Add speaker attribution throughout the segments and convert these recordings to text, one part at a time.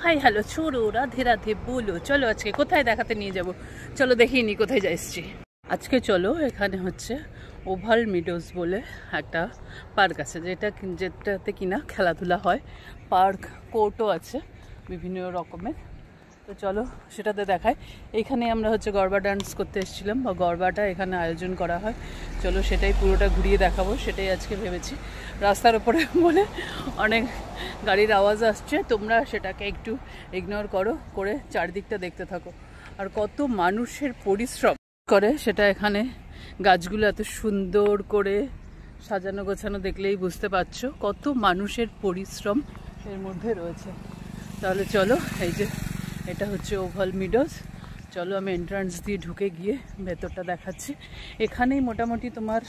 Speaker 1: Hi hello ছোড়ো Radhe Radhe বলো, চলো আজকে কোথায় দেখাতে নিয়ে যাব, চলো দেখিয়ে নি কোথায় যাচ্ছি আজকে। চলো এখানে হচ্ছে ওভাল মিডোজ বলে একটা পার্ক আছে, যেটাতে কিনা খেলাধুলা হয়, পার্ক কোর্টও আছে বিভিন্ন রকমের। তো চলো সেটাতে দেখায়। এইখানে আমরা হচ্ছে গরবা ডান্স করতে এসেছিলাম, বা গরবাটা এখানে আয়োজন করা হয়। চলো সেটাই পুরোটা ঘুরিয়ে দেখাবো, সেটাই আজকে ভেবেছি। রাস্তার উপরে বলে অনেক গাড়ির আওয়াজ আসছে, তোমরা সেটাকে একটু ইগনোর করে চারদিকটা দেখতে থাকো। আর কত মানুষের পরিশ্রম করে সেটা এখানে, গাছগুলো এত সুন্দর করে সাজানো গোছানো দেখলেই বুঝতে পারছো কত মানুষের পরিশ্রম এর মধ্যে রয়েছে। তাহলে চলো, এই যে এটা হচ্ছে ওভাল মিডোজ। চলো আমি এন্ট্রান্স দিয়ে ঢুকে গিয়ে ভেতরটা দেখাচ্ছি। এখানেই মোটামুটি তোমার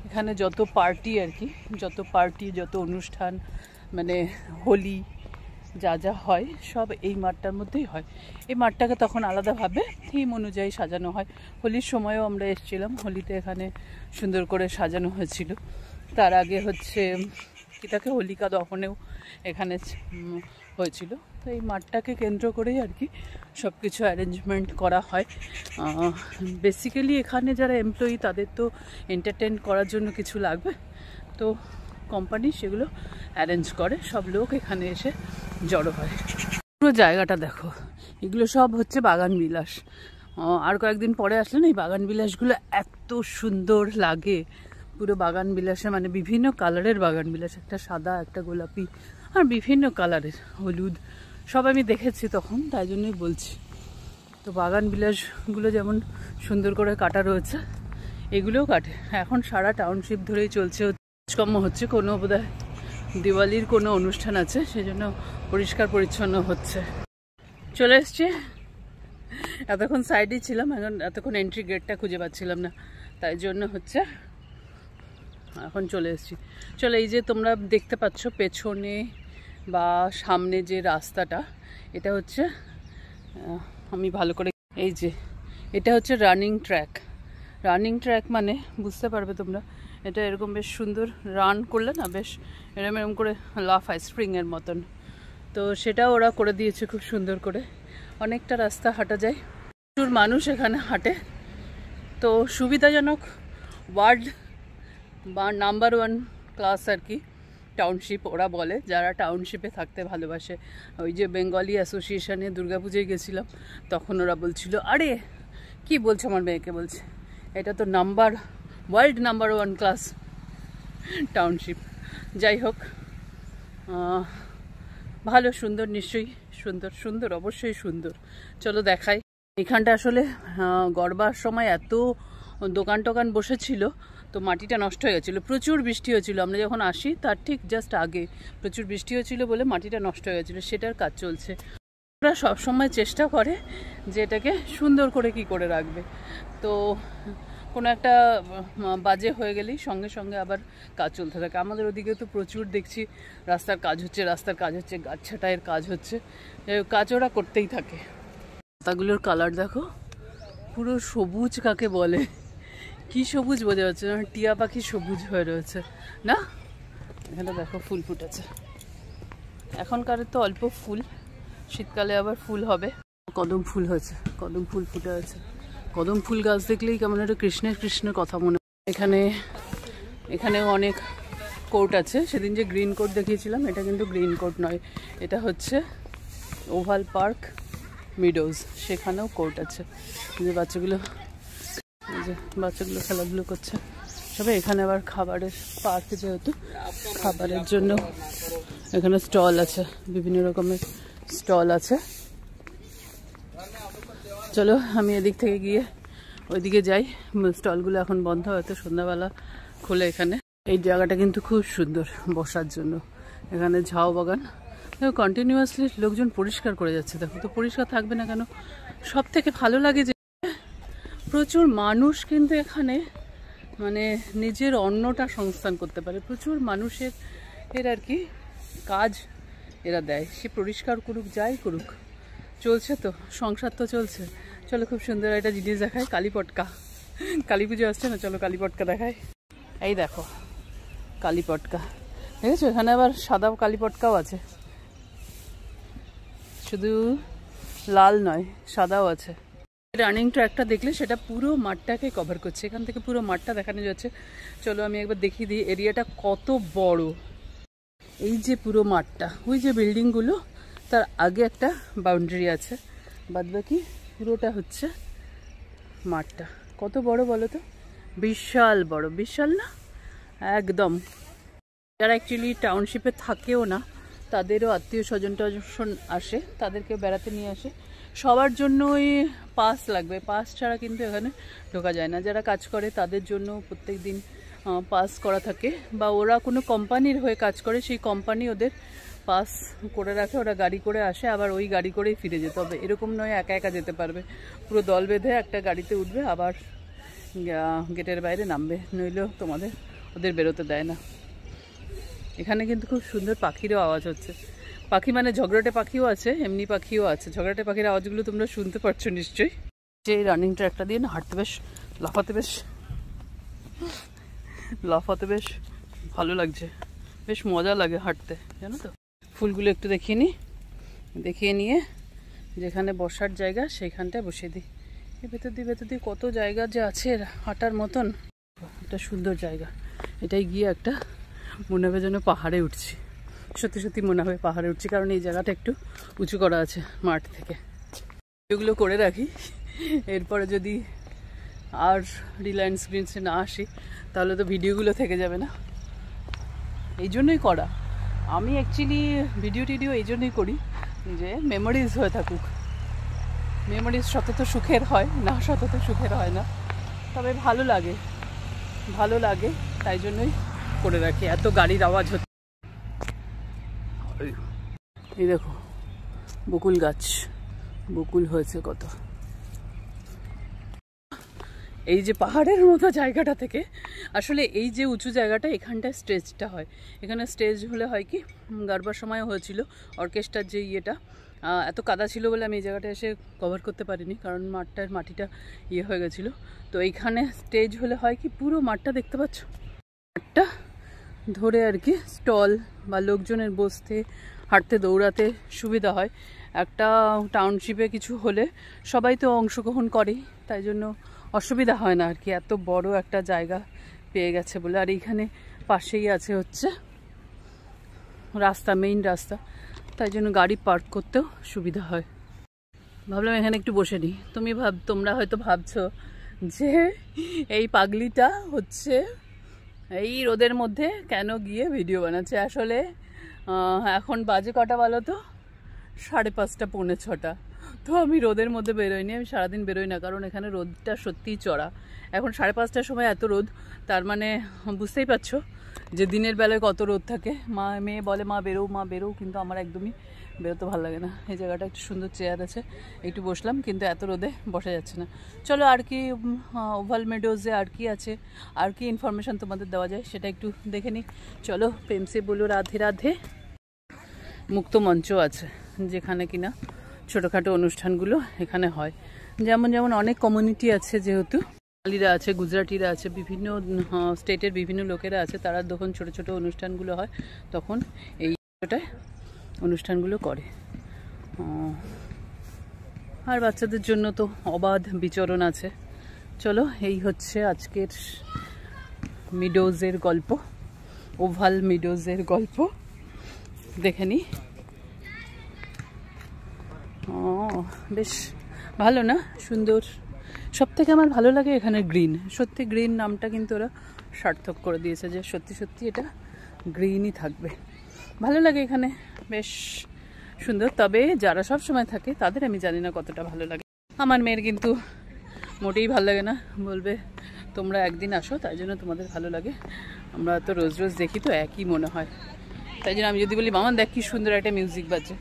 Speaker 1: এখানে যত পার্টি আর কি, যত অনুষ্ঠান, মানে হোলি যা যা হয় সব এই মাঠটার মধ্যেই হয়। এই মাঠটাকে তখন আলাদাভাবে থিম অনুযায়ী সাজানো হয়। হোলির সময়ও আমরা এসেছিলাম, হোলিতে এখানে সুন্দর করে সাজানো হয়েছিল। তার আগে হচ্ছে কি তাকে হোলিকা দহনেও এখানে হয়েছিল। তো এই মাঠটাকে কেন্দ্র করেই আর কি সব কিছু অ্যারেঞ্জমেন্ট করা হয়। বেসিক্যালি এখানে যারা এমপ্লয়ি তাদের তো এন্টারটেন করার জন্য কিছু লাগবে, তো কোম্পানি সেগুলো অ্যারেঞ্জ করে, সব লোক এখানে এসে জড়ো হয়। পুরো জায়গাটা দেখো, এগুলো সব হচ্ছে বাগান বিলাস। আর কয়েকদিন পরে আসলে না এই বাগান বিলাসগুলো এত সুন্দর লাগে। পুরো বাগান বিলাসে মানে বিভিন্ন কালারের বাগান বিলাস, একটা সাদা, একটা গোলাপি, আর বিভিন্ন কালারের, হলুদ, সব আমি দেখেছি তখন, তাই জন্যই বলছি। তো বাগান বিলাসগুলো যেমন সুন্দর করে কাটা রয়েছে, এগুলোও কাটে। এখন সারা টাউনশিপ ধরেই চলছে, কাজকর্ম হচ্ছে। কোনো বোধহয় দিওয়ালির কোনো অনুষ্ঠান আছে, সেজন্য পরিষ্কার পরিচ্ছন্ন হচ্ছে। চলে এসছি, এতক্ষণ সাইডেই ছিলাম, এতক্ষণ এন্ট্রি গেটটা খুঁজে পাচ্ছিলাম না, তাই জন্য হচ্ছে এখন চলে এসেছি। চলো এই যে তোমরা দেখতে পাচ্ছ পেছনে বা সামনে যে রাস্তাটা, এটা হচ্ছে আমি ভালো করে, এই যে এটা হচ্ছে রানিং ট্র্যাক মানে বুঝতে পারবে তোমরা, এটা এরকম বেশ সুন্দর রান করলে না বেশ এরম করে লাফায় স্প্রিংয়ের মতন। তো সেটা ওরা করে দিয়েছে খুব সুন্দর করে, অনেকটা রাস্তা হাঁটা যায়, প্রচুর মানুষ এখানে হাঁটে। তো সুবিধাজনক ওয়ার্ড বা নাম্বার 1 ক্লাস আর কি টাউনশিপ ওরা বলে, যারা টাউনশিপে থাকতে ভালোবাসে। ওই যে বেঙ্গলি অ্যাসোসিয়েশনে দুর্গাপুজোয় গেছিলাম, তখন ওরা বলছিল, আরে কি বলছে, আমার মেয়েকে বলছে এটা তো ওয়ার্ল্ড নাম্বার 1 ক্লাস টাউনশিপ। যাই হোক, ভালো, সুন্দর, নিশ্চয়ই সুন্দর অবশ্যই সুন্দর। চলো দেখাই। এখানটা আসলে গরবার সময় এত দোকান টোকান বসেছিল, তো মাটিটা নষ্ট হয়ে গেছিলো, প্রচুর বৃষ্টি হয়েছিল। আমরা যখন আসি তার ঠিক জাস্ট আগে প্রচুর বৃষ্টি হয়েছিল বলে মাটিটা নষ্ট হয়ে গেছিলো, সেটার কাজ চলছে। ওরা সবসময় চেষ্টা করে যে এটাকে সুন্দর করে কি করে রাখবে। তো কোনো একটা বাজে হয়ে গেলেই সঙ্গে সঙ্গে আবার কাজ চলতে থাকে। আমাদের ওদিকে তো প্রচুর দেখছি রাস্তার কাজ হচ্ছে, গাছ ছাঁটাইয়ের কাজ হচ্ছে, কাজ ওরা করতেই থাকে। পাতাগুলোর কালার দেখো, পুরো সবুজ কাকে বলে, কি সবুজ বোঝা যাচ্ছে না, টিয়া পাখি সবুজ হয়ে রয়েছে না। এখানে দেখো ফুল ফুটেছে, এখনকার তো অল্প ফুল, শীতকালে আবার ফুল হবে। কদম ফুল হয়েছে, কদম ফুল ফুটে আছে। কদম ফুল গাছ দেখলেই কেমন একটা কৃষ্ণের কথা মনে। এখানেও অনেক কোর্ট আছে। সেদিন যে গ্রিন কোর্ট দেখিয়েছিলাম, এটা কিন্তু গ্রিন কোর্ট নয়, এটা হচ্ছে ওভাল পার্ক মিডোজ, সেখানেও কোর্ট আছে। যে বাচ্চাগুলো খেলাধুলো করছে তবে এখানে আবার খাবারের পার্ক, যেহেতু খাবারের জন্য এখানে স্টল আছে, বিভিন্ন রকমের স্টল আছে। চলো আমি এদিক থেকে গিয়ে ওইদিকে যাই। স্টলগুলো এখন বন্ধ, হয়তো সন্ধ্যাবেলা খোলে এখানে। এই জায়গাটা কিন্তু খুব সুন্দর বসার জন্য, এখানে ঝাউ বাগান, দেখো কন্টিনিউয়াসলি লোকজন পরিষ্কার করে যাচ্ছে। দেখো তো পরিষ্কার থাকবে না কেন। সব থেকে ভালো লাগে যে প্রচুর মানুষ কিন্তু এখানে মানে নিজের অন্নটা সংস্থান করতে পারে। প্রচুর মানুষের আর কি কাজ এরা দেয়, সে পরিষ্কার করুক যাই করুক, চলছে তো, সংসার তো চলছে। চলো খুব সুন্দর একটা জিনিস দেখায়, কালীপটকা। কালী পুজো আসছে না, চলো কালীপটকা দেখায়। এই দেখো কালীপটকা, দেখেছো, এখানে আবার সাদা কালীপটকাও আছে। শুধু লাল নয়, সাদাও আছে। রানিং ট্র্যাকটা দেখলে সেটা পুরো মাঠটাকে কভার করছে, এখান থেকে পুরো মাঠটা দেখানো যাচ্ছে। চলো আমি একবার দেখিয়ে দিই এরিয়াটা কত বড়। এই যে পুরো মাঠটা, ওই যে বিল্ডিংগুলো, তার আগে একটা বাউন্ডারি আছে, বাদবাকি পুরোটা হচ্ছে মাঠটা। কত বড় বলো তো, বিশাল বড়, বিশাল না একদম। যারা অ্যাকচুয়ালি টাউনশিপে থাকেও না, তাদেরও আত্মীয় স্বজন টজন আসে, তাদেরকে বেড়াতে নিয়ে আসে। সবার জন্যই পাস লাগবে, পাস ছাড়া কিন্তু এখানে ঢোকা যায় না। যারা কাজ করে তাদের জন্য প্রত্যেক দিন পাস করা থাকে, বা ওরা কোনো কোম্পানির হয়ে কাজ করে, সেই কোম্পানি ওদের পাস করে রাখে, ওরা গাড়ি করে আসে, আবার ওই গাড়ি করেই ফিরে যেতে হবে। এরকম নয় একা একা যেতে পারবে, পুরো দল বেঁধে একটা গাড়িতে উঠবে, আবার গেটের বাইরে নামবে, নইলেও ওদের বেরোতে দেয় না। এখানে কিন্তু খুব সুন্দর পাখিরও আওয়াজ হচ্ছে। পাখি মানে ঝগড়াটে পাখিও আছে, এমনি পাখিও আছে। ঝগড়াটে পাখির আওয়াজগুলো তোমরা শুনতে পারছো নিশ্চয়ই। যে রানিং ট্র্যাকটা দিয়ে না হাঁটতে বেশ, লাফাতে বেশ ভালো লাগছে, বেশ মজা লাগে হাঁটতে, জানো তো। ফুলগুলো একটু দেখিয়ে নিয়ে যেখানে বসার জায়গা সেইখানটায় বসিয়ে দিই। এই ভেতর দিয়ে কত জায়গা যে আছে হাঁটার মতন, একটা সুন্দর জায়গা। এটাই গিয়ে একটা মনে হবে যেন পাহাড়ে উঠছি, সত্যি সত্যি মনে হবে পাহাড়ে উঠছি, কারণ এই জায়গাটা একটু উঁচু করা আছে মাঠ থেকে। এগুলো করে রাখি, এরপরে যদি আর রিলায়েন্স গ্রিনসে না আসি তাহলে তো ভিডিওগুলো থেকে যাবে না। এই জন্যই করা, আমি অ্যাকচুয়ালি ভিডিও এই জন্যই করি যে মেমোরিজ হয়ে থাকুক। মেমোরিজ সতত সুখের হয় না, সতত সুখের হয় না, তবে ভালো লাগে, তাই জন্যই করে রাখি। এত গাড়ির আওয়াজ হচ্ছে। এই দেখো বকুল গাছ, বকুল হয়েছে কত। এই যে পাহাড়ের মতো জায়গাটা থেকে আসলে এই যে উঁচু জায়গাটা, এখানটায় স্টেজটা হয়। এখানে স্টেজ হলে হয় কি, গারবার সময় হয়েছিল অর্কেস্ট্রার যে ইয়েটা, এত কাদা ছিল বলে আমি এই জায়গাটা এসে কভার করতে পারিনি, কারণ মাটিটা ইয়ে হয়ে গেছিলো। তো এইখানে স্টেজ হলে হয় কি, পুরো মাঠটা দেখতে পাচ্ছ, মাঠটা ধরে আর কি স্টল বা লোকজনের বসতে, হাঁটতে, দৌড়াতে সুবিধা হয়। একটা টাউনশিপে কিছু হলে সবাই তো অংশগ্রহণ করেই, তাই জন্য অসুবিধা হয় না আর কি, এত বড় একটা জায়গা পেয়ে গেছে বলে। আর এইখানে পাশেই আছে হচ্ছে রাস্তা, মেইন রাস্তা, তাই জন্য গাড়ি পার্ক করতেও সুবিধা হয়। ভাবলাম এখানে একটু বসে নিই। তোমরা হয়তো ভাবছো যে এই পাগলিটা হচ্ছে এই রোদের মধ্যে কেন গিয়ে ভিডিও বানাচ্ছে। আসলে এখন বাজে কটা বলো তো, 5:30 পৌনে 6টা। তো আমি রোদের মধ্যে বেরোইনি, আমি সারাদিন বেরোই না, কারণ এখানে রোদটা সত্যিই চড়া। এখন 5:30টার সময় এত রোদ, তার মানে বুঝতেই পারছো যে দিনের বেলায় কত রোদ থাকে। মেয়ে বলে মা বেরো, কিন্তু আমার একদমই বেরোতে ভালো লাগে না। এই জায়গাটা একটু সুন্দর চেয়ার আছে, একটু বসলাম, কিন্তু এত রোদে বসা যাচ্ছে না। চলো আর কি ওভাল মেডোজে আর কি আছে, আর কি ইনফরমেশান তোমাদের দেওয়া যায় সেটা একটু দেখে নিই। চলো, প্রেম সে বলো রাধে রাধে। মুক্ত মঞ্চ আছে, যেখানে কিনা ছোটোখাটো অনুষ্ঠানগুলো এখানে হয়। যেমন অনেক কমিউনিটি আছে, যেহেতু বাঙালিরা আছে, গুজরাটিরা আছে, বিভিন্ন স্টেটের বিভিন্ন লোকেরা আছে, তারা যখন ছোট ছোট অনুষ্ঠানগুলো হয় তখন এইটায় অনুষ্ঠানগুলো করে। আর বাচ্চাদের জন্য তো অবাধ বিচরণ আছে। চলো, এই হচ্ছে আজকের মিডোজের গল্প, ওভাল মিডোজের গল্প দেখে নিই। বেশ ভালো না, সুন্দর। সব থেকে আমার ভালো লাগে এখানে গ্রিন, সত্যি গ্রিন নামটা কিন্তু ওরা সার্থক করে দিয়েছে, যে সত্যি সত্যি এটা গ্রিনই থাকবে। ভালো লাগে এখানে, বেশ সুন্দর। তবে যারা সব সময় থাকে তাদের আমি জানি না কতটা ভালো লাগে। আমার মেয়ের কিন্তু মোটেই ভালো লাগে না, বলবে তোমরা একদিন আসো তাই জন্য তোমাদের ভালো লাগে, আমরা তো রোজ রোজ দেখি তো একই মনে হয়। তাই জন্য আমি যদি বলি মামা দেখ কি সুন্দর একটা মিউজিক বাজছে,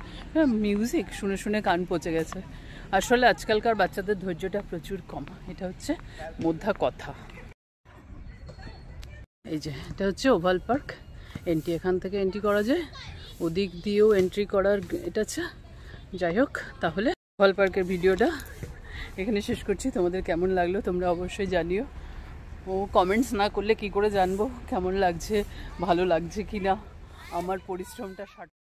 Speaker 1: মিউজিক শুনে শুনে কান পচে গেছে। আসলে আজকালকার বাচ্চাদের ধৈর্যটা প্রচুর কম, এটা হচ্ছে মোদ্দা কথা। এই যে এটা হচ্ছে ওভাল পার্ক এন্ট্রি, এখান থেকে এন্ট্রি করা যায়, ওদিক দিয়েও এন্ট্রি করার এটা আছে। যাই হোক, তাহলে ওভাল পার্কের ভিডিওটা এখানে শেষ করছি। তোমাদের কেমন লাগলো তোমরা অবশ্যই জানিও, ও কমেন্টস না করলে কি করে জানবো কেমন লাগছে, ভালো লাগছে কি না। আমার পরিশ্রমটা